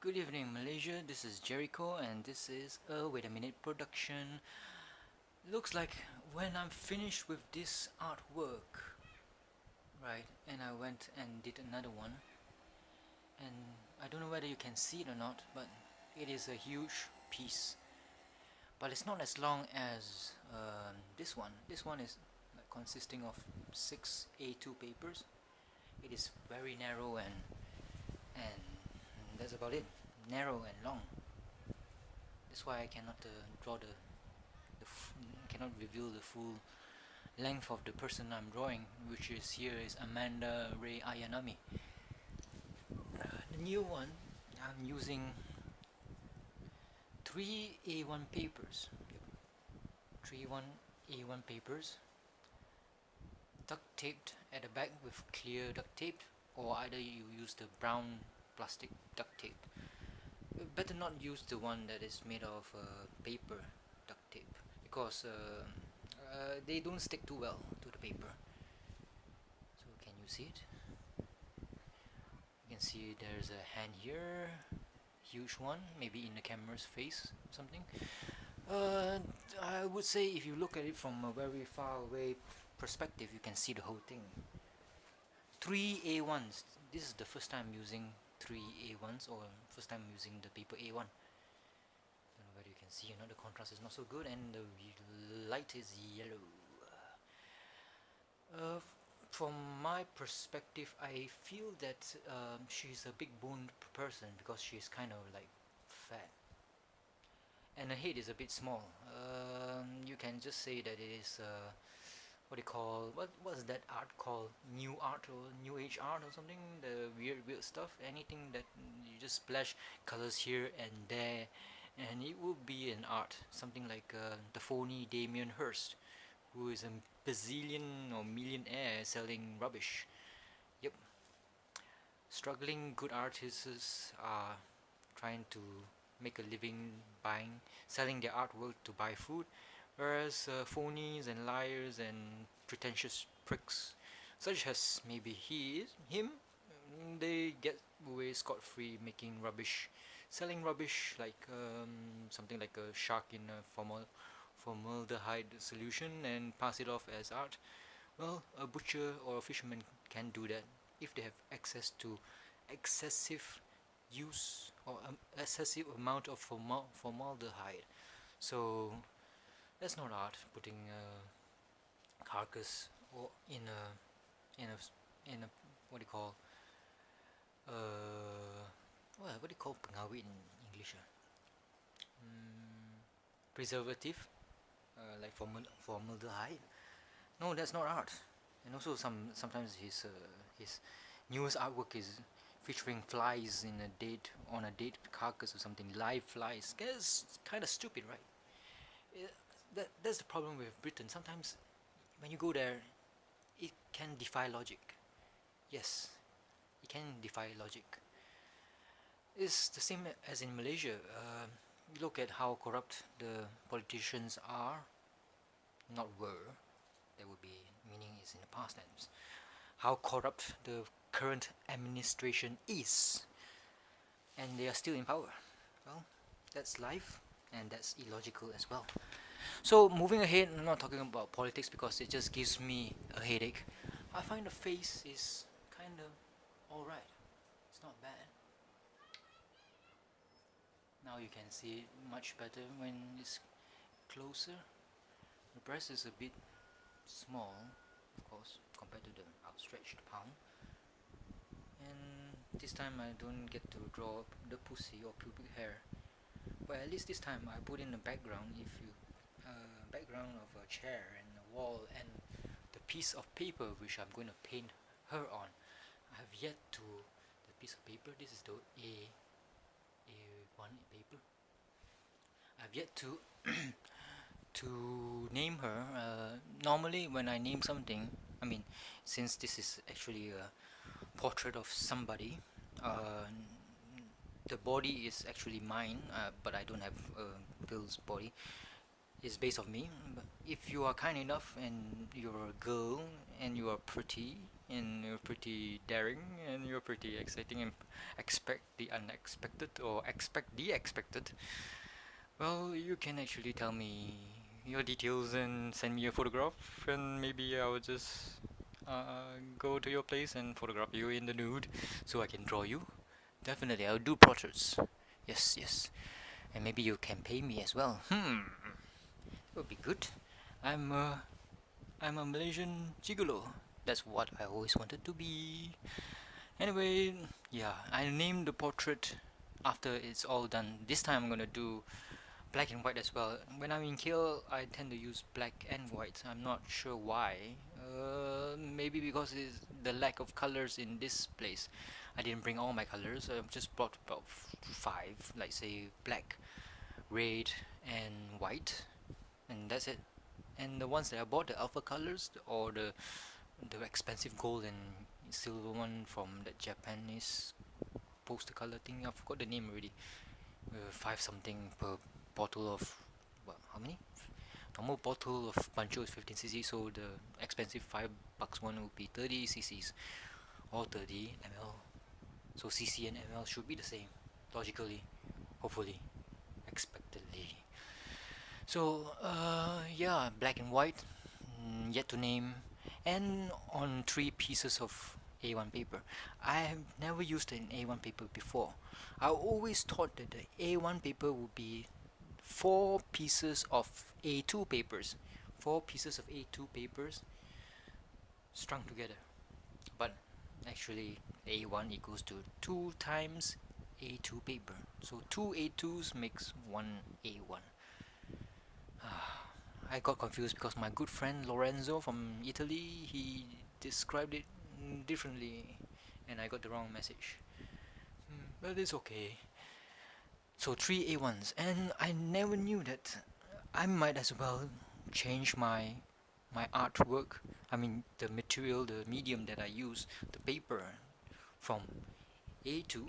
Good evening, Malaysia. This is Jericho, and this is a Wait a Minute production. Looks like when I'm finished with this artwork, right, and I went and did another one, and I don't know whether you can see it or not, but it is a huge piece. But it's not as long as this one. This one is consisting of 6 A2 papers. It is very narrow and that's about it. Narrow and long. That's why I cannot draw cannot reveal the full length of the person I'm drawing, which is here is Amanda Ray Ayanami. The new one, I'm using 3 A1 papers. 3 A1 papers, duct taped at the back with clear duct tape, or either you use the brown plastic duct tape. Better not use the one that is made of paper duct tape, because they don't stick too well to the paper. So can you see it? You can see there's a hand here, huge one, maybe in the camera's face, something. I would say if you look at it from a very far away perspective, you can see the whole thing. 3 A1s. This is the first time using 3 A1s, or first time using the paper A1. Don't know whether you can see, the contrast is not so good, and the light is yellow. From my perspective, I feel that she's a big boned person because she's kind of like fat, and her head is a bit small. You can just say that it is what do you call, what's that art called? New art or new age art or something? The weird stuff. Anything that you just splash colors here and there, and it will be an art. Something like the phony Damien Hirst, who is a bazillion or millionaire selling rubbish. Yep. Struggling good artists are trying to make a living selling their artwork to buy food, whereas phonies and liars and pretentious pricks, such as maybe him, they get away scot-free making rubbish, selling rubbish like something like a shark in a formaldehyde solution and pass it off as art. Well, a butcher or a fisherman can do that if they have access to excessive use or excessive amount of formaldehyde. So that's not art. Putting a carcass or in a what do you call what do you call pengawit in English? Preservative, like formaldehyde. No, that's not art. And also sometimes his newest artwork is featuring flies on a dead carcass or something, live flies. That's kind of stupid, right? That's the problem with Britain. Sometimes when you go there, it can defy logic. Yes, it can defy logic. It's the same as in Malaysia. You look at how corrupt the politicians are, not were. That would be meaning is in the past tense. How corrupt the current administration is, and they are still in power. Well, that's life, and that's illogical as well. So moving ahead, I'm not talking about politics because it just gives me a headache. I find the face is kind of alright. It's not bad. Now you can see it much better when it's closer. The breast is a bit small, of course, compared to the outstretched palm. And this time I don't get to draw the pussy or pubic hair. But at least this time I put in a background. If you background of a chair and a wall and the piece of paper which I'm going to paint her on. I have yet to the piece of paper. This is the A1 paper. I've yet to to name her. Normally when I name something, I mean, since this is actually a portrait of somebody, the body is actually mine, but I don't have Bill's body. It's based on me. But if you are kind enough and you're a girl and you are pretty, and you're pretty daring, and you're pretty exciting and expect the unexpected or expect the expected, well, you can actually tell me your details and send me a photograph, and maybe I will just go to your place and photograph you in the nude so I can draw you. Definitely, I'll do portraits. Yes, yes. And maybe you can pay me as well. It would be good. I'm a, I'm a Malaysian gigolo. That's what I always wanted to be. Anyway, yeah, I named the portrait after it's all done. This time I'm gonna do black and white as well. When I'm in KL, I tend to use black and white. I'm not sure why. Maybe because it's the lack of colors in this place. I didn't bring all my colors. I just brought about five, like say black, red, and white, and that's it. And the ones that I bought, the alpha colors or the expensive gold and silver one from the Japanese poster color thing. I forgot the name already. Five something per bottle of what? How many? Normal bottle of Pancho is 15 cc, so the expensive $5 one would be 30 ccs or 30 ml. So cc and ml should be the same, logically, hopefully, expectedly. So yeah, black and white, yet to name, and on 3 pieces of A1 paper. I have never used an A1 paper before. I always thought that the A1 paper would be 4 pieces of A2 papers. 4 pieces of A2 papers strung together. But actually A1 equals to 2 times A2 paper. So 2 A2s makes 1 A1. I got confused because my good friend Lorenzo from Italy, he described it differently and I got the wrong message. But it's okay. So 3 A1s, and I never knew that I might as well change my artwork. I mean the material, the medium that I use, the paper, from A2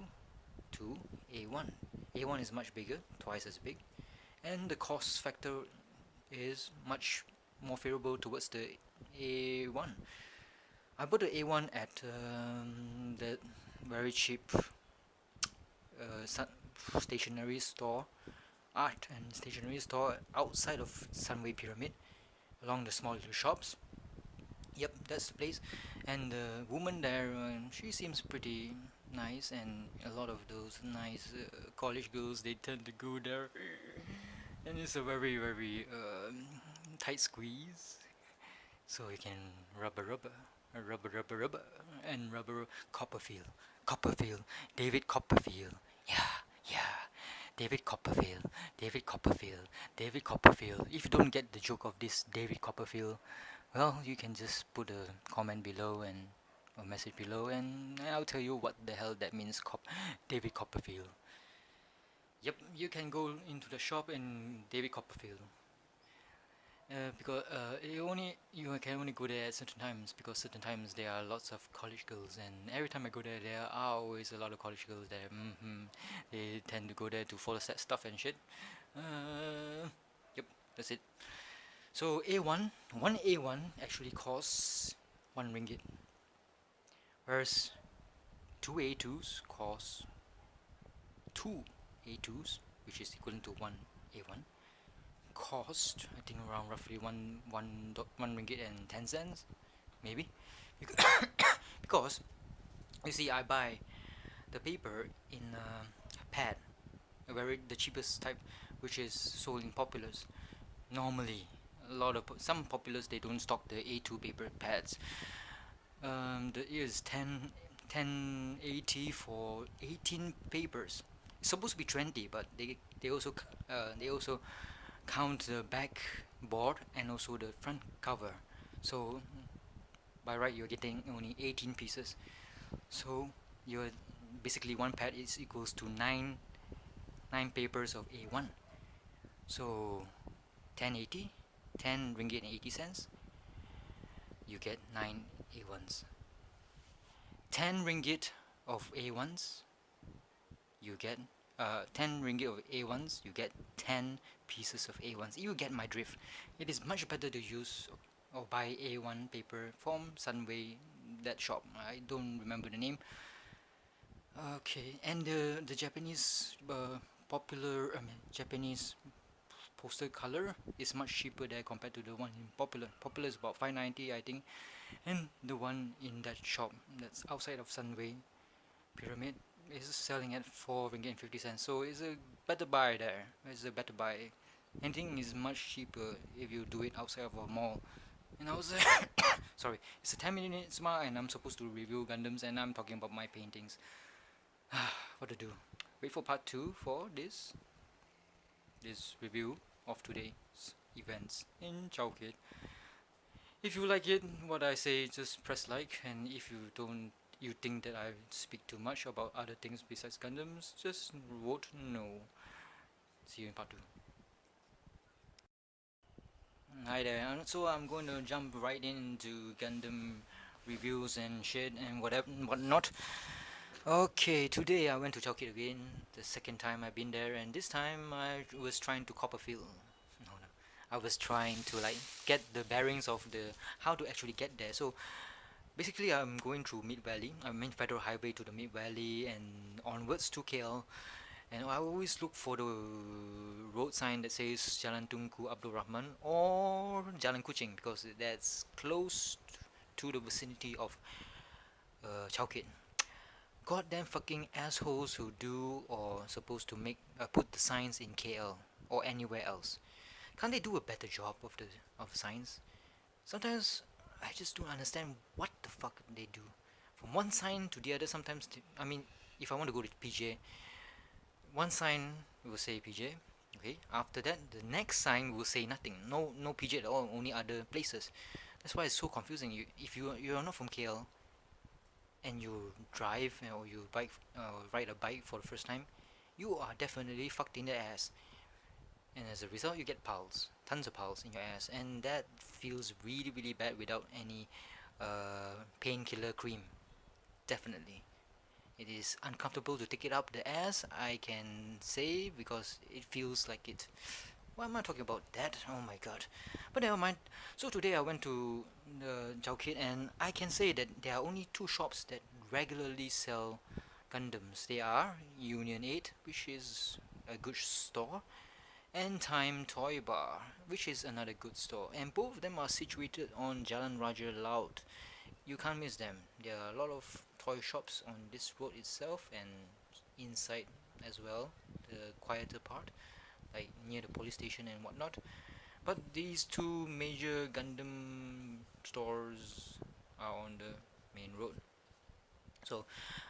to A1. A1 is much bigger, twice as big, and the cost factor is much more favorable towards the A1. I bought the A1 at the very cheap stationery store, art and stationery store outside of Sunway Pyramid, along the small little shops. Yep, that's the place. And the woman there, she seems pretty nice, and a lot of those nice college girls, they tend to go there. And it's a very, very tight squeeze, so you can rubber, and rubber Copperfield, David Copperfield, yeah, David Copperfield, David Copperfield, David Copperfield. If you don't get the joke of this David Copperfield, well, you can just put a comment below and a message below, and I'll tell you what the hell that means. David Copperfield. Yep, you can go into the shop in David Copperfield. Because you can only go there at certain times, because certain times there are lots of college girls, and every time I go there, there are always a lot of college girls there. They tend to go there to follow set stuff and shit. Yep, that's it. So one A1 actually costs RM1, whereas 2 A2s cost 2 A2s, which is equivalent to 1 A1. Cost, I think, around roughly RM1 and 10 cents, maybe, because you see, I buy the paper in a pad, the cheapest type, which is sold in Populars. Normally, some Populars, they don't stock the A2 paper pads. The is 1080 for 18 papers. It's supposed to be 20, but they also count the back board and also the front cover. So by right, you're getting only 18 pieces. So you're basically, one pad is equals to 9 papers of A1. So 1080, 10 ringgit and 80 cents. You get 9 A1s. 10 ringgit of A1s. You get 10 ringgit of A1s. You get 10 pieces of A1s. You get my drift. It is much better to use or buy A1 paper from Sunway that shop. I don't remember the name. Okay, and the Japanese popular, I mean Japanese poster color is much cheaper there compared to the one in Popular. Popular is about 590 I think, and the one in that shop that's outside of Sunway Pyramid is selling at 4 ringgit and 50 cents. So it's a better buy there. It's a better buy. Anything is much cheaper if you do it outside of a mall. And I was sorry, it's a 10 minutes mark and I'm supposed to review Gundams and I'm talking about my paintings. What to do? Wait for part 2 for this review of today's events in Chowkit. If you like it, what I say, just press like, and if you think that I speak too much about other things besides Gundams, just vote no. See you in part 2. Hi there, so I'm going to jump right into Gundam reviews and shit and whatnot. Okay, today I went to Chowkit again, the second time I've been there, and this time I was trying to cop a feel. No, I was trying to like get the bearings of the how to actually get there. So basically, I'm going through Mid Valley. I'm in Federal Highway to the Mid Valley and onwards to KL. And I always look for the road sign that says Jalan Tunku Abdul Rahman or Jalan Kuching because that's close to the vicinity of Chowkit. Goddamn fucking assholes who do or supposed to make put the signs in KL or anywhere else. Can't they do a better job of signs? Sometimes I just don't understand what the fuck they do. From one sign to the other, sometimes I mean, if I want to go to PJ, one sign will say PJ. Okay. After that, the next sign will say nothing. No PJ at all. Only other places. That's why it's so confusing. If you're not from KL, and you drive or you ride a bike for the first time, you are definitely fucked in the ass. And as a result, you get piles, tons of piles in your ass, and that feels really really bad without any painkiller cream. Definitely. It is uncomfortable to take it up the ass, I can say, because it feels like it. Why am I talking about that? Oh my god. But never mind. So today I went to the Chowkit and I can say that there are only two shops that regularly sell Gundams. They are Union 8, which is a good store, and Time Toy Bar, which is another good store. And both of them are situated on Jalan Raja Laut. You can't miss them. There are a lot of toy shops on this road itself and inside as well, the quieter part, like near the police station and whatnot. But these two major Gundam stores are on the main road. So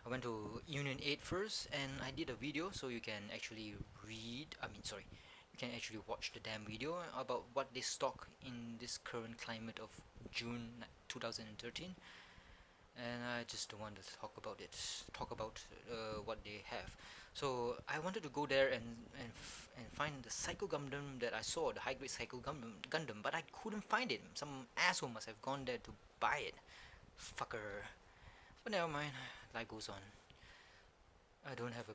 I went to Union 8 first and I did a video so you can actually you can actually watch the damn video about what they stock in this current climate of June 2013. And I just don't want to talk about what they have. So I wanted to go there and find the Psycho Gundam that I saw, the high grade Psycho Gundam, but I couldn't find it. Some asshole must have gone there to buy it, fucker. But never mind, life goes on. I don't have a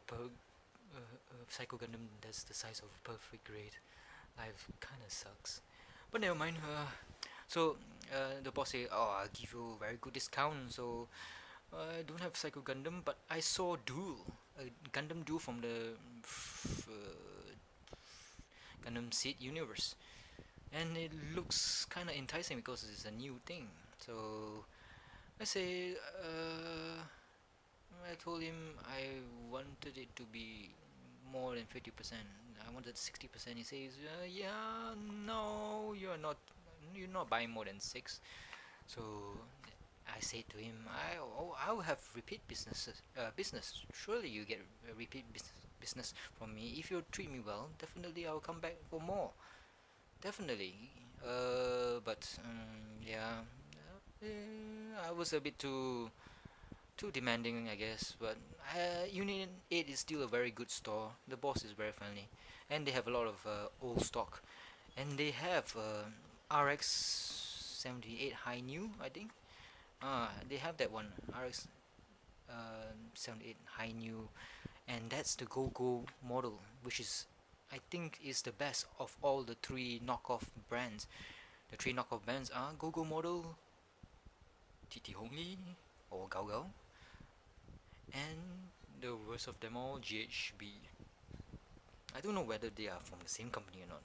Psycho Gundam that's the size of a perfect grade. Life kinda sucks. But never mind. So the boss say, "Oh, I'll give you a very good discount." So I don't have Psycho Gundam, but I saw Duel, a Gundam Duel from the Gundam Seed universe, and it looks kind of enticing because it's a new thing. So I say, I told him I wanted it to be more than 50%. I wanted 60%. He says, "Yeah, no, you're not buying more than 6." So I said to him, I will have repeat business. Surely you get a repeat business from me. If you treat me well, definitely I'll come back for more. Definitely. But yeah, I was a bit too demanding, I guess. But Union 8 is still a very good store. The boss is very friendly, and they have a lot of old stock, and they have RX 78 High New, I think. They have that one, RX 78 High New, and that's the Go model, which is, I think, is the best of all the three knockoff brands. The three knockoff brands are Go model, TT Hongli or Gao Gao, and the worst of them all, GHB. I don't know whether they are from the same company or not.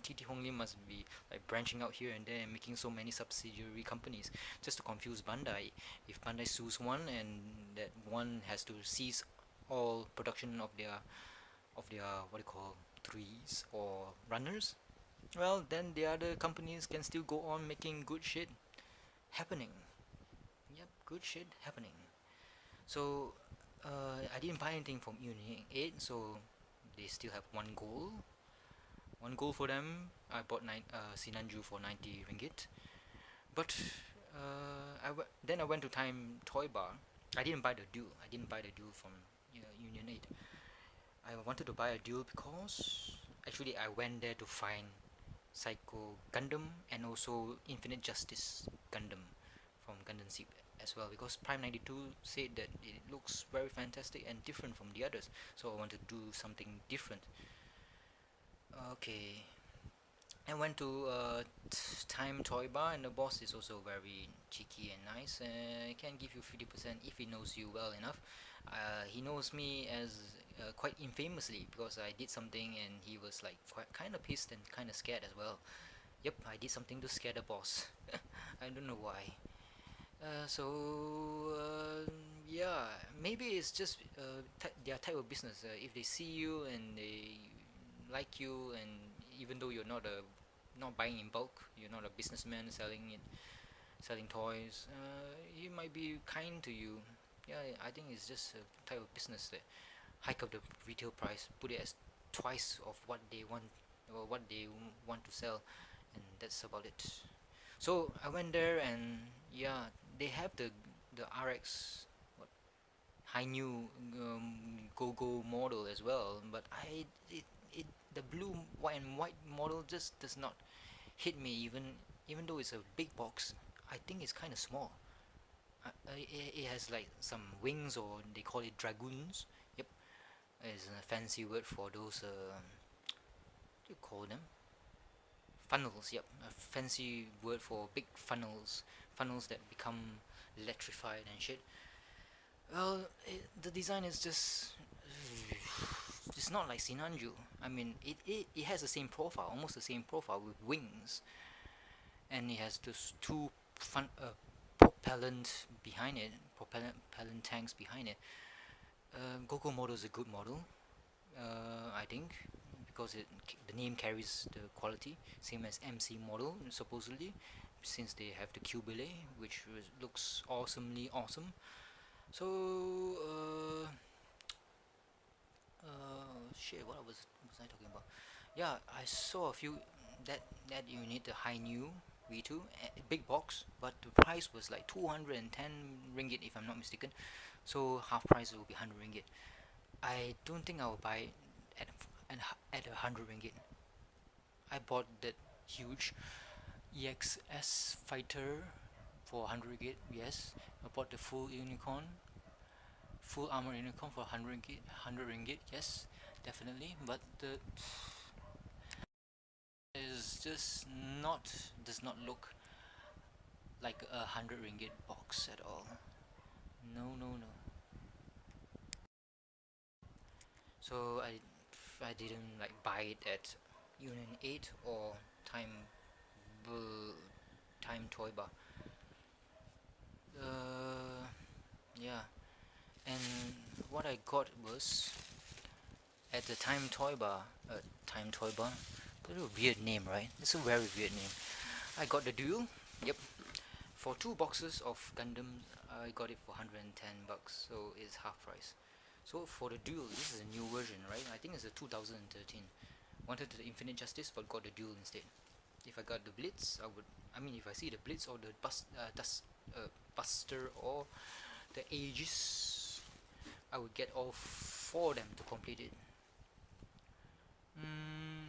TT Hongli must be like branching out here and there and making so many subsidiary companies just to confuse Bandai. If Bandai sues one and that one has to cease all production of their what do you call threes or runners, well then the other companies can still go on making good shit happening. Yep, good shit happening. So I didn't buy anything from Unit 8, so they still have one goal for them. I bought Sinanju for 90 ringgit, but then I went to Time Toy Bar. I didn't buy the duel. From Union 8. I wanted to buy a duel because actually I went there to find Psycho Gundam and also Infinite Justice Gundam from Gundam Seep as well, because Prime 92 said that it looks very fantastic and different from the others, so I wanted to do something different. Okay, I went to Time Toy Bar, and the boss is also very cheeky and nice. He can give you 50% if he knows you well enough. He knows me as quite infamously because I did something and he was like quite kind of pissed and kind of scared as well. Yep, I did something to scare the boss. I don't know why. Yeah, maybe it's just their type of business. If they see you and they like you, and even though you're not buying in bulk, you're not a businessman selling toys, he might be kind to you. Yeah, I think it's just a type of business that hike up the retail price, put it as twice of what they want or what they want to sell, and that's about it. So I went there, and yeah, they have the RX what high new go model as well, but it the blue white and white model just does not hit me, even though it's a big box. I think it's kind of small. It has like some wings, or they call it dragoons. Yep, it's a fancy word for those what do you call them, funnels. Yep, a fancy word for big funnels that become electrified and shit. Well, the design is just it's not like Sinanju. I mean, it has the same profile, almost the same profile with wings, and it has those two propellant tanks behind it. Gogo model is a good model, I think, because the name carries the quality, same as MC model supposedly, since they have the Cubile, which looks awesomely awesome. So shit, what was I talking about? Yeah, I saw a few that you need the high new V2 big box, but the price was like 210 ringgit if I'm not mistaken. So half price will be 100 ringgit. I don't think I will buy at at 100 ringgit. I bought that huge EXS fighter for 100 ringgit. Yes, I bought the full armor unicorn for 100 ringgit. 100 ringgit. Yes, definitely. But the is just not does not look like a 100 ringgit box at all. No, no, no. So I didn't like buy it at Union 8 or Time Time Toy Bar. Yeah, and what I got was at the Time Toy Bar. Time Toy Bar. That's a weird name, right? It's a very weird name. I got the duel. Yep. For 2 boxes of Gundam, I got it for 110 bucks, so it's half price. So for the duel, this is a new version, right? I think it's a 2013. Wanted the Infinite Justice, but got the duel instead. If I got the Blitz, if I see the Blitz or the Buster or the Aegis, I would get all 4 of them to complete it.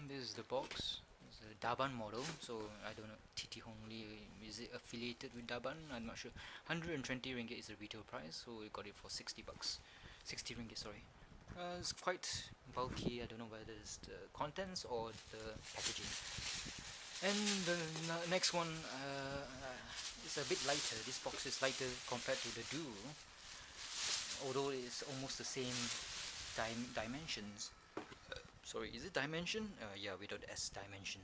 This is the box. It's a Daban model, so I don't know. TT Hongli, is it affiliated with Daban? I'm not sure. 120 ringgit is the retail price, so we got it for 60 bucks. 60 ringgit, sorry. It's quite bulky. I don't know whether it's the contents or the packaging. And the next one is a bit lighter. This box is lighter compared to the Duo, although it's almost the same dimensions. Sorry, is it dimension? Yeah, without S dimension.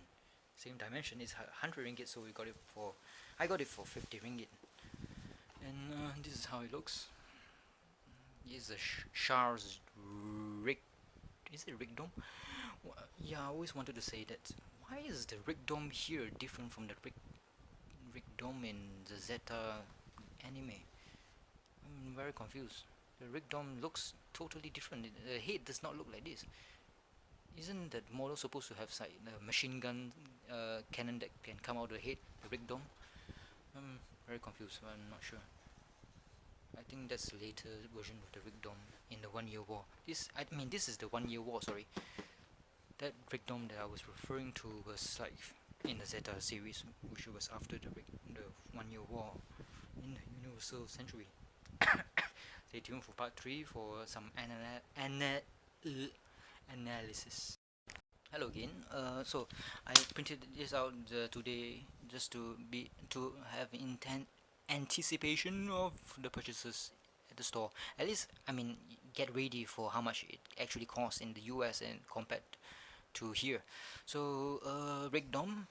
Same dimension is 100 ringgit, so I got it for 50 ringgit. And this is how it looks. This is a Char's rig. Is it rig dome? Yeah, I always wanted to say that. Why is the rig dome here different from the rig dome in the Zeta anime? I'm very confused. The rig dome looks totally different. The head does not look like this. Isn't that model supposed to have a machine gun cannon that can come out of the head, the rig dome? I'm very confused. I'm not sure. I think that's the later version of the rig dome in the 1 Year War. This is the 1 Year War. Sorry, that rig dome that I was referring to was like in the Zeta series, which was after the 1 Year War in the Universal Century. Stay tuned for part 3 for some analysis. Hello again. So I printed this out today just to have anticipation of the purchases at the store. At least, get ready for how much it actually costs in the US and compared to here. So rig dome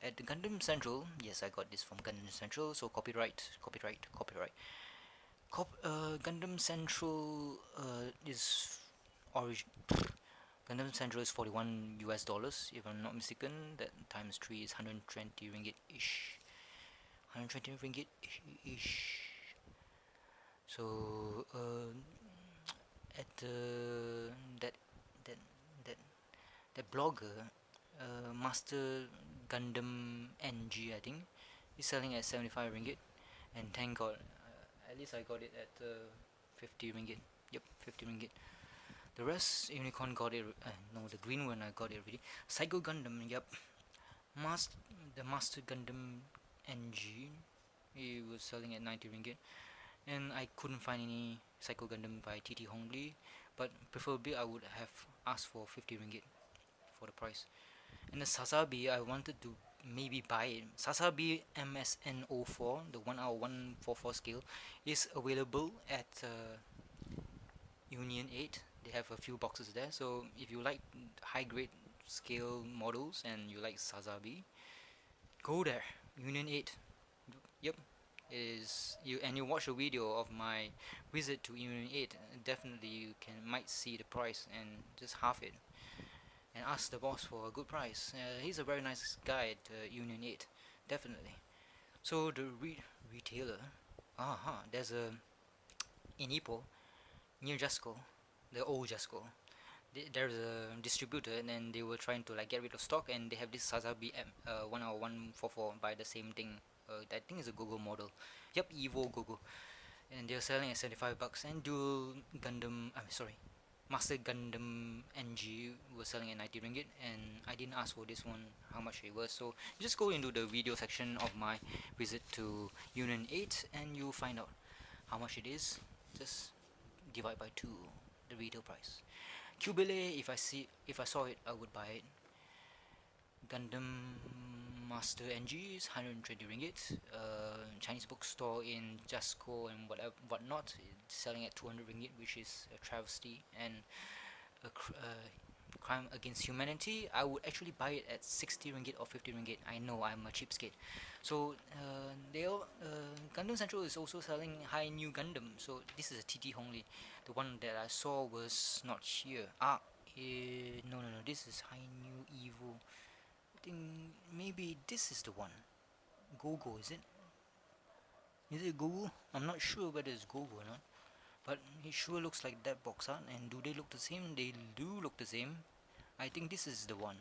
at the Gundam Central. Yes, I got this from Gundam Central. So copyright. Gundam Central is Gundam Central is 41 US dollars, if I'm not mistaken. That times 3 is 120 ringgit ish. 120 ringgit ish. So at that blogger, Master Gundam NG, I think, is selling at 75 ringgit, and thank God, at least I got it at 50 ringgit. Yep, 50 ringgit. The rest, Unicorn got it. No, the green one I got it already. Psycho Gundam, yep. The Master Gundam NG, he was selling at 90 ringgit, and I couldn't find any Psycho Gundam by TT Hongli, but preferably I would have asked for 50 ringgit for the price. And the Sazabi, I wanted to maybe buy it. Sazabi MSN04, the 1R144 scale, is available at Union 8. They have a few boxes there, so if you like high grade scale models and you like Sazabi, go there. Union 8. Yep, you watch a video of my visit to Union 8, definitely you might see the price and just half it, and ask the boss for a good price. He's a very nice guy at Union 8, definitely. So the retailer, there's in Ipoh, near Jasco, the old Jasco, there's a distributor, and then they were trying to get rid of stock, and they have this Sazabi 1R144 by the same thing. I think it's a Gogo model. Yep, Evo Gogo, and they're selling at 75 bucks. And dual Gundam, Master Gundam NG was selling at 90 ringgit, and I didn't ask for this one how much it was. So just go into the video section of my visit to Union 8, and you'll find out how much it is. Just divide by 2 the retail price. Cubile, if I saw it, I would buy it. Gundam Master NG is 120 ringgit. Chinese bookstore in Jasco and whatnot, it's selling at 200 ringgit, which is a travesty and a crime against humanity. I would actually buy it at 60 ringgit or 50 ringgit. I know I'm a cheapskate. So Gundam Central is also selling High New Gundam. So this is a TT Hongli. The one that I saw was not here. No. This is High New Evo. I think maybe this is the one. Gogo, is it? Is it Gogo? I'm not sure whether it's Gogo or not, but it sure looks like that box art. And do they look the same? They do look the same. I think this is the one.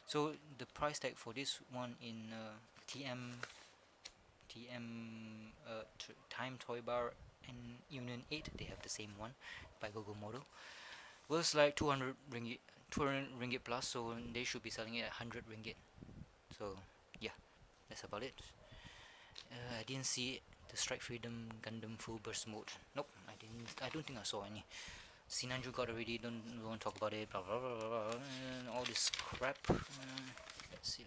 So the price tag for this one in Time Toy Bar and Union 8, they have the same one by Gogo model, was like 200 ringgit plus, so they should be selling it at 100 ringgit. So yeah, that's about it. I didn't see the Strike Freedom Gundam Full Burst mode. Nope, I don't think I saw any. Sinanju got already, don't talk about it, blah blah blah blah, and all this crap. Let's see.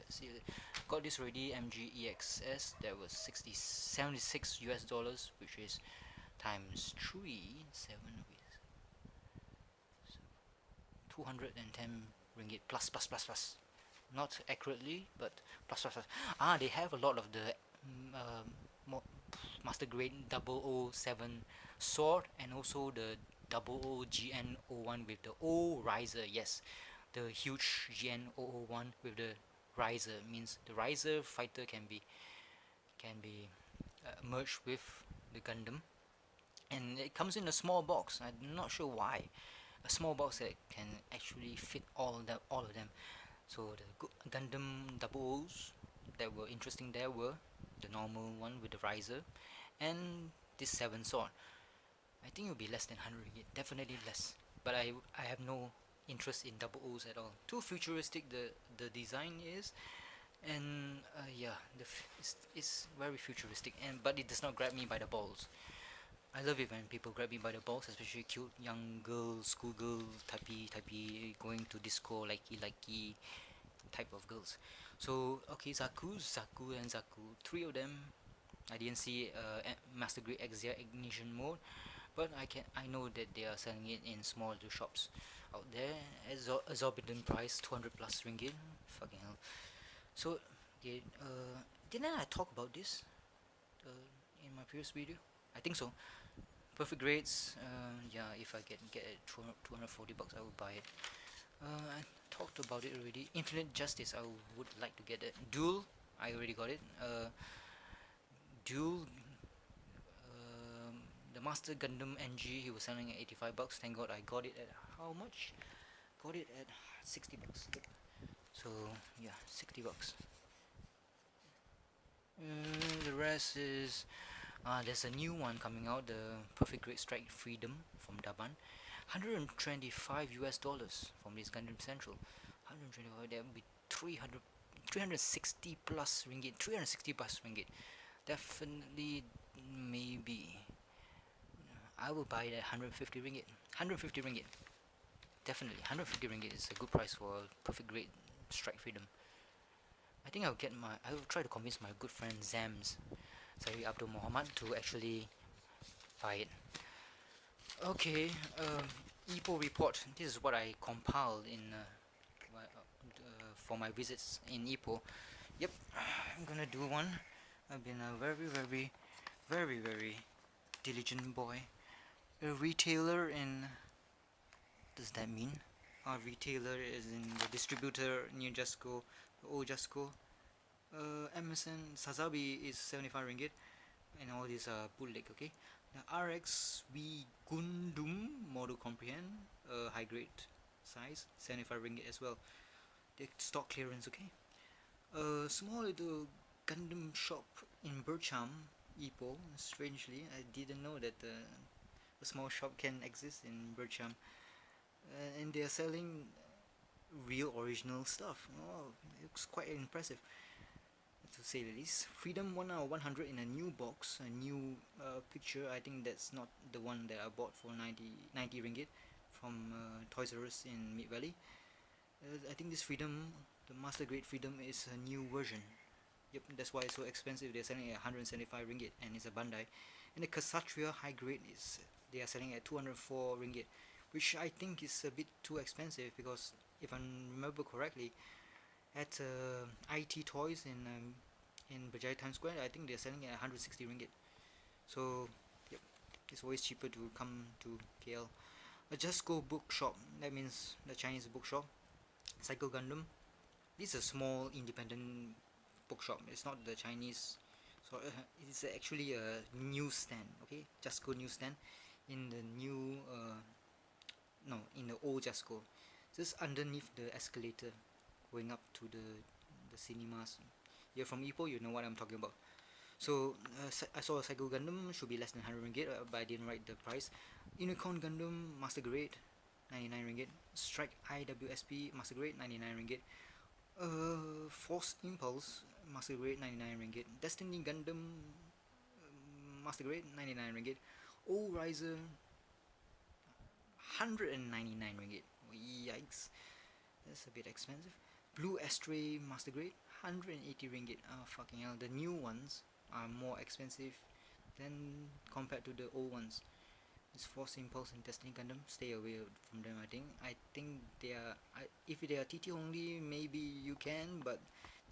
Got this already. MGEXS. That was 76 US dollars, which is times 3, 210 ringgit plus. Not accurately, but plus. They have a lot of the master grade 007 sword, and also the 00GN01 with the O riser. Yes, the huge GN001 with the riser means the riser fighter can be merged with the Gundam, and it comes in a small box. I'm not sure why. A small box that can actually fit all of them. So the Gundam double O's that were interesting there were the normal one with the riser and this 7 sword. I think it will be less than 100 ringgit, definitely less. But I have no interest in double O's at all. Too futuristic the design is, and yeah, it's very futuristic, and but it does not grab me by the balls. I love it when people grab me by the balls, especially cute young girls, schoolgirl typey going to disco likey type of girls. So okay, Zaku, and Zaku, three of them. I didn't see Master Grade Exia Ignition mode, but I know that they are selling it in small little shops out there. Exorbitant price, 200 plus ringgit. Fucking hell. So didn't I talk about this in my previous video? I think so. Perfect grades. Yeah, if I get it 240 bucks, I will buy it. I talked about it already. Infinite Justice, I would like to get it. Duel, I already got it. Duel, the Master Gundam NG, he was selling at 85 bucks. Thank God I got it at how much? Got it at 60 bucks. So yeah, 60 bucks. The rest is there's a new one coming out, the Perfect Grade Strike Freedom from Daban. 125 US dollars from this Gundam Central. 125, that would be 360 plus ringgit. 360 plus ringgit. Definitely, maybe. I will buy it at 150 ringgit. 150 ringgit. Definitely, 150 ringgit is a good price for Perfect Grade Strike Freedom. I think I will try to convince my good friend Zams, Sari Abdul Muhammad, to actually buy it. Okay, Ipoh report. This is what I compiled in for my visits in Ipoh. Yep, I'm gonna do one. I've been a very diligent boy. A retailer in. What does that mean? A retailer is in the distributor near Jasco, old Jasco. Amazon Sazabi is 75 ringgit, and all these are bootleg. Okay, the RXV Gundam model comprehend, high grade size, 75 ringgit as well. The stock clearance. Okay, small little Gundam shop in Burcham, Ipoh. Strangely, I didn't know that a small shop can exist in Burcham, and they are selling real original stuff. Oh, it looks quite impressive, to say the least. Freedom 1 out of 100 in a new box, a new picture. I think that's not the one that I bought for 90 ringgit from Toys R Us in Mid Valley. I think this Freedom, the Master Grade Freedom, is a new version. Yep, that's why it's so expensive. They're selling at 175 ringgit, and it's a Bandai. And the Kshatriya High Grade they are selling at 204 ringgit, which I think is a bit too expensive, because if I remember correctly, at IT Toys in Berjaya Times Square, I think they're selling at 160 ringgit. So yep, it's always cheaper to come to KL. A Just Go bookshop, that means the Chinese bookshop. Psycho Gundam. This is a small independent bookshop. It's not the Chinese. So it's actually a newsstand. Okay, Just Go newsstand in the new in the old Just Go, just underneath the escalator going up to the cinemas. You're from Ipoh, you know what I'm talking about. So I saw a Psycho Gundam, should be less than 100 ringgit, but I didn't write the price. Unicorn Gundam Master Grade, 99 ringgit. Strike IWSP Master Grade, 99 ringgit. Force Impulse Master Grade, 99 ringgit. Destiny Gundam Master Grade, 99 ringgit. O Riser, 199 ringgit. Yikes, that's a bit expensive. Blue Astray Master Grade, 180 ringgit. Oh fucking hell, the new ones are more expensive than compared to the old ones. It's Force Impulse and Destiny Gundam. Stay away from them. I think they are. If they are TT only, maybe you can, but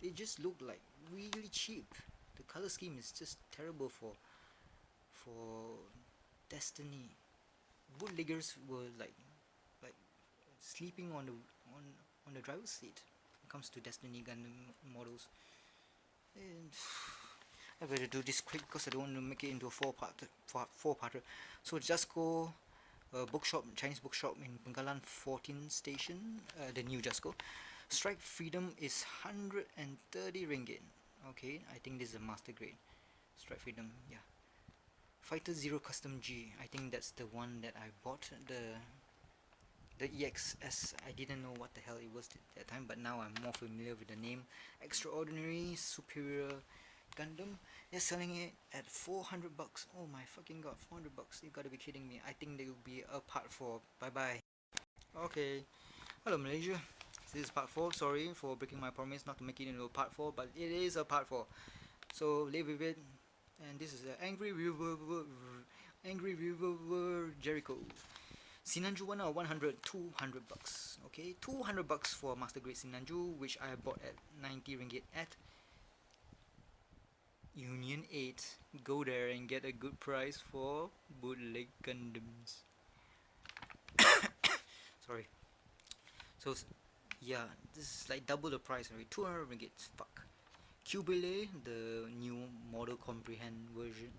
they just look like really cheap. The color scheme is just terrible for Destiny. Bootleggers were like sleeping on the driver's seat when it comes to Destiny Gundam models. And I better do this quick because I don't want to make it into a four-parter. So Jasco bookshop, Chinese bookshop in Bengkalan 14 station, the new Jasco. Strike Freedom is 130 ringgit. Okay, I think this is a master grade. Strike Freedom, yeah. Fighter Zero Custom G, I think that's the one that I bought. The EXS, I didn't know what the hell it was at that time, but now I'm more familiar with the name. Extraordinary Superior Gundam. They're selling it at 400 bucks. Oh my fucking god, 400 bucks. You gotta be kidding me. I think they will be a part 4. Bye bye. Okay. Hello Malaysia. This is part 4. Sorry for breaking my promise not to make it into a part 4, but it is a part 4. So live with it. And this is the Angry Reviewer Jericho. Sinanju 100, 200 bucks. Okay, 200 bucks for Master Grade Sinanju, which I bought at 90 ringgit at Union 8. Go there and get a good price for bootleg Gundams. Sorry. So yeah, this is like double the price already. 200 ringgit. Fuck. Cubile, the new model comprehend version,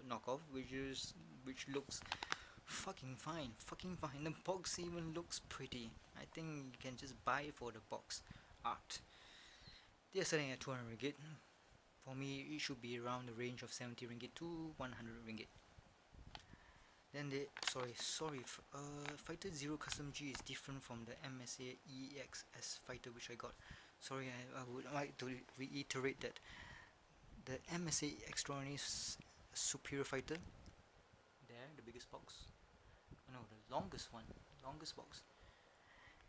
knockoff, which looks fucking fine. The box even looks pretty. I think you can just buy it for the box art. They're selling at 200 ringgit. For me, it should be around the range of 70 ringgit to 100 ringgit. Then Fighter Zero Custom G is different from the MSA EXS fighter which I got. Sorry, I would like to reiterate that the MSA Extraordinary Superior Fighter, there, the biggest box, no, the longest box,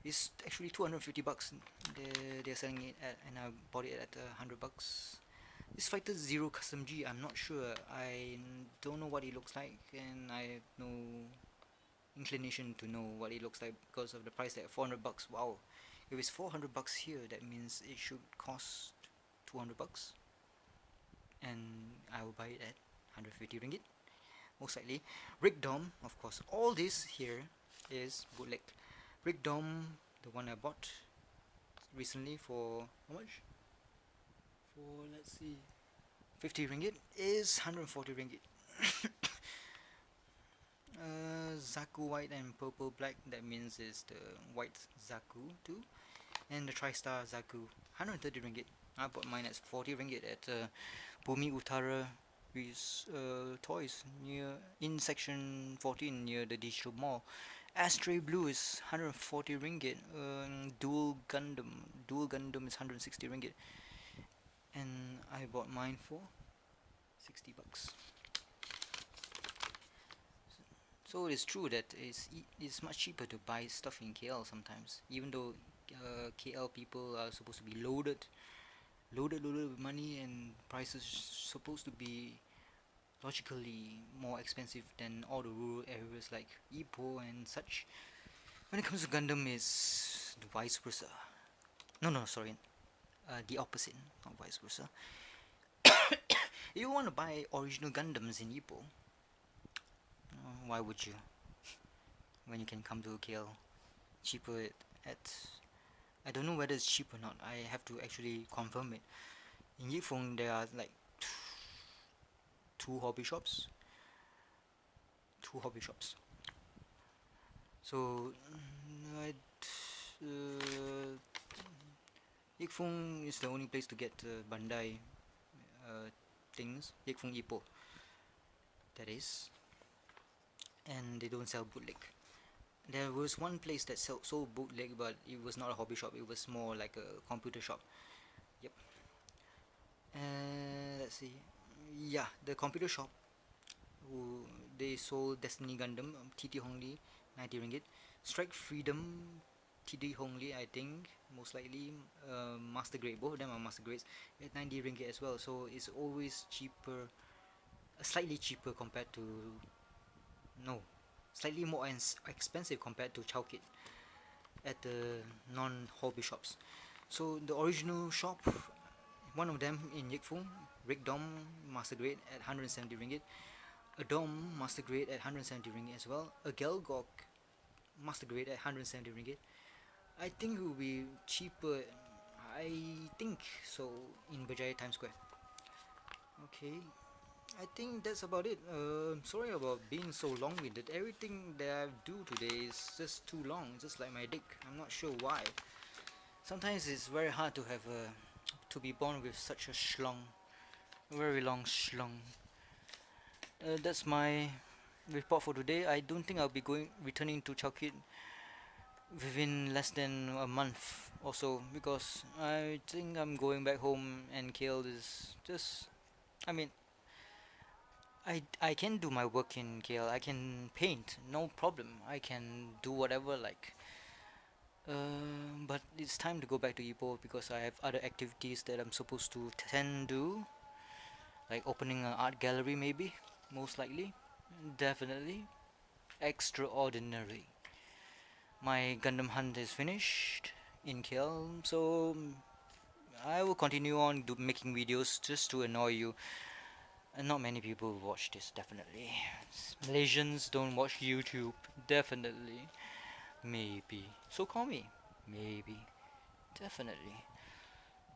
is actually 250 bucks. They're selling it at, and I bought it at 100 bucks. This Fighter Zero Custom G, I'm not sure. I don't know what it looks like, and I have no inclination to know what it looks like because of the price tag, 400 bucks. Wow. If it's 400 bucks here, that means it should cost 200 bucks. And I will buy it at 150 ringgit, most likely. Rigdom, of course. All this here is bootleg. Rigdom, the one I bought recently for how much? For, let's see, 50 ringgit is 140 ringgit. Zaku white and purple black, that means it's the white Zaku too. And the TriStar Zaku, 130 ringgit. I bought mine at 40 ringgit at Bumi Utara Toys in section 14 near the digital mall. Astray Blue is 140 ringgit. Dual Gundam is 160 ringgit. And I bought mine for 60 bucks. So it's true that it's much cheaper to buy stuff in KL sometimes, even though KL people are supposed to be loaded with money, and prices supposed to be logically more expensive than all the rural areas like Ipoh and such. When it comes to Gundam, it's the vice versa. The opposite, not vice versa. If you want to buy original Gundams in Ipoh, why would you? When you can come to KL cheaper at I don't know whether it's cheap or not. I have to actually confirm it. In Yifeng there are like two hobby shops. So Yifeng is the only place to get Bandai things. Yifeng Ipoh, that is. And they don't sell bootleg. There was one place that sold bootleg, but it was not a hobby shop. It was more like a computer shop. Yep. Let's see. Yeah, the computer shop. They sold Destiny Gundam TT only, 90 ringgit. Strike Freedom TD Hongli, I think, most likely. Master grade, both of them are master grades at 90 ringgit as well. So it's always cheaper, slightly cheaper compared to, no, slightly more expensive compared to Chowkit at the non-hobby shops. So the original shop, one of them in Yikfu, Rick Dom master grade at 170 ringgit, a Dom master grade at 170 ringgit as well, a Gelgok master grade at 170 ringgit. I think it will be cheaper. I think so in Berjaya Times Square. Okay, I think that's about it. Sorry about being so long-winded. Everything that I do today is just too long, just like my dick. I'm not sure why. Sometimes it's very hard to be born with such a schlong, very long schlong. That's my report for today. I don't think I'll be returning to Chowkit within less than a month or so, because I think I'm going back home, and KL is just, I mean, I can do my work in KL. I can paint, no problem. I can do whatever, like. But it's time to go back to Ipoh because I have other activities that I'm supposed to tend to, like opening an art gallery, maybe, most likely, definitely, extraordinary. My Gundam hunt is finished in KL, so I will continue on making videos just to annoy you. And not many people watch this, definitely. Malaysians don't watch YouTube, definitely. Maybe. So call me. Maybe. Definitely.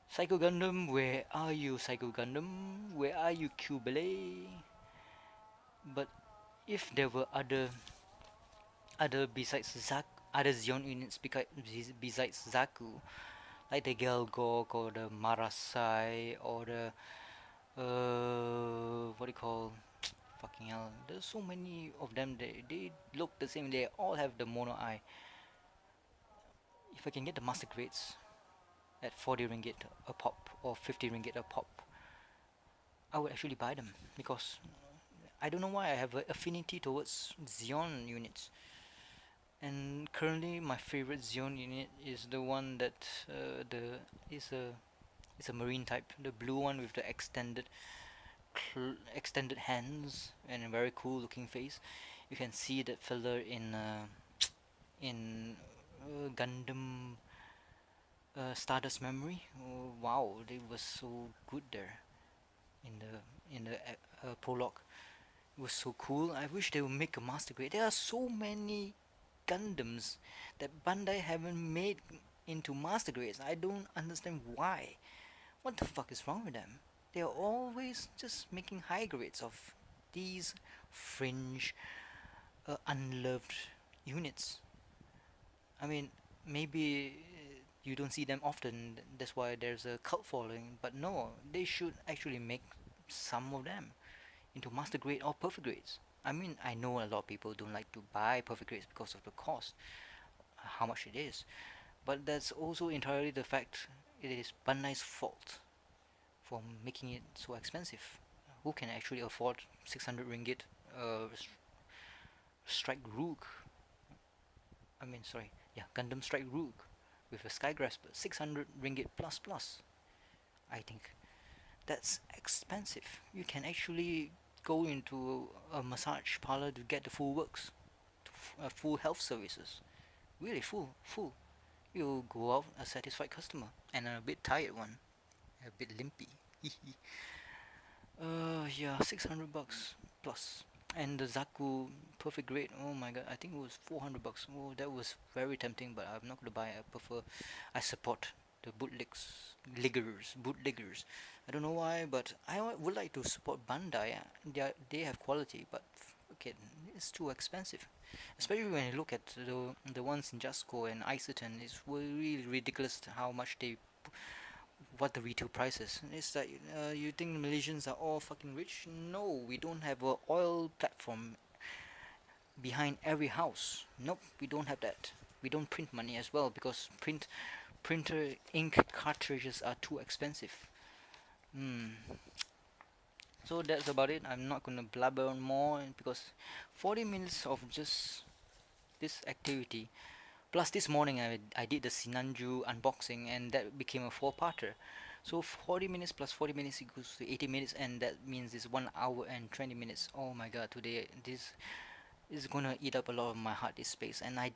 Psycho Gundam, where are you, Psycho Gundam? Where are you, Cubele? But if there were other besides other Zion units besides Zaku, like the Gelgok or the Marasai or the what do you call, fucking hell, there's so many of them. They look the same. They all have the mono eye. If I can get the master grades at 40 ringgit a pop or 50 ringgit a pop, I would actually buy them, because I don't know why I have an affinity towards Xeon units. And currently my favorite Xeon unit is the one that the is a it's a marine type, the blue one with the extended hands and a very cool looking face. You can see that fella in Gundam Stardust Memory. Oh, wow, they were so good there in the prologue. It was so cool. I wish they would make a master grade. There are so many Gundams that Bandai haven't made into master grades. I don't understand why. What the fuck is wrong with them? They are always just making high grades of these fringe, unloved units. I mean, maybe you don't see them often, that's why there's a cult following, but no, they should actually make some of them into master grade or perfect grades. I mean, I know a lot of people don't like to buy perfect grades because of the cost, how much it is, but that's also entirely the fact it is Bandai's fault for making it so expensive. Who can actually afford 600 ringgit Strike Rook? I mean, sorry, yeah, Gundam Strike Rook with a Skygrasper, 600 ringgit plus plus. I think that's expensive. You can actually go into a massage parlor to get the full works, full health services. Really, full. You'll go out a satisfied customer and a bit tired one, a bit limpy. Yeah, 600 bucks plus. And the Zaku perfect grade, oh my god, I think it was 400 bucks. Oh, that was very tempting, but I'm not gonna buy. I support the bootleggers. I don't know why, but I would like to support Bandai. They have quality, but okay, it's too expensive. Especially when you look at the ones in Justco and Isoton, it's really ridiculous how much what the retail price is. It's like you think the Malaysians are all fucking rich? No, we don't have a oil platform behind every house. Nope, we don't have that. We don't print money as well because printer ink cartridges are too expensive. So that's about it. I'm not gonna blabber on more because 40 minutes of just this activity Plus, this morning I did the Sinanju unboxing, and that became a four-parter. So 40 minutes plus 40 minutes equals to 80 minutes, and that means it's 1 hour and 20 minutes. Oh my god, today this is gonna eat up a lot of my hard disk space, and I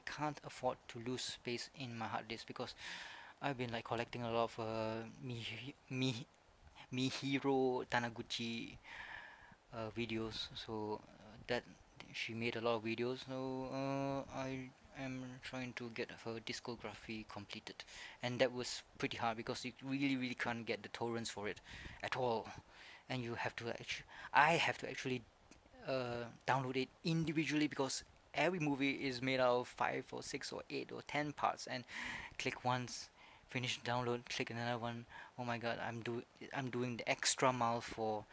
can't afford to lose space in my hard disk because I've been like collecting a lot of Mihiro Taniguchi videos. So that she made a lot of videos. So I am trying to get her discography completed, and that was pretty hard because you really can't get the torrents for it at all, and you have to actually I have to actually download it individually because every movie is made out of 5 or 6 or 8 or 10 parts, and click once, finish download, click another one. Oh my god, I'm doing the extra mile for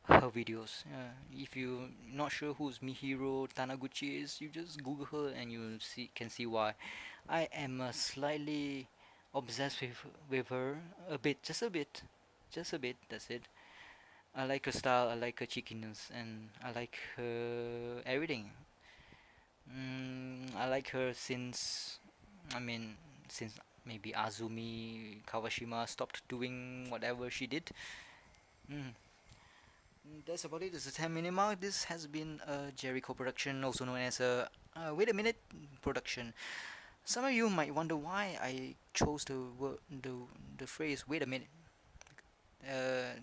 her videos. If you're not sure who's Mihiro Taniguchi is, you just Google her and you can see why. I am slightly obsessed with her a bit, just a bit. That's it. I like her style, I like her cheekiness, and I like her everything. I like her since, I mean, since maybe Azumi Kawashima stopped doing whatever she did. Mm. That's about it. It's a 10-minute mark. This has been a Jericho production, also known as a wait a minute production. Some of you might wonder why I chose the phrase "wait a minute."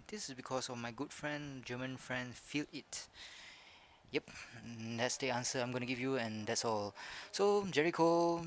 This is because of my good friend, German friend, Feel It. Yep, that's the answer I'm gonna give you, and that's all. So Jericho,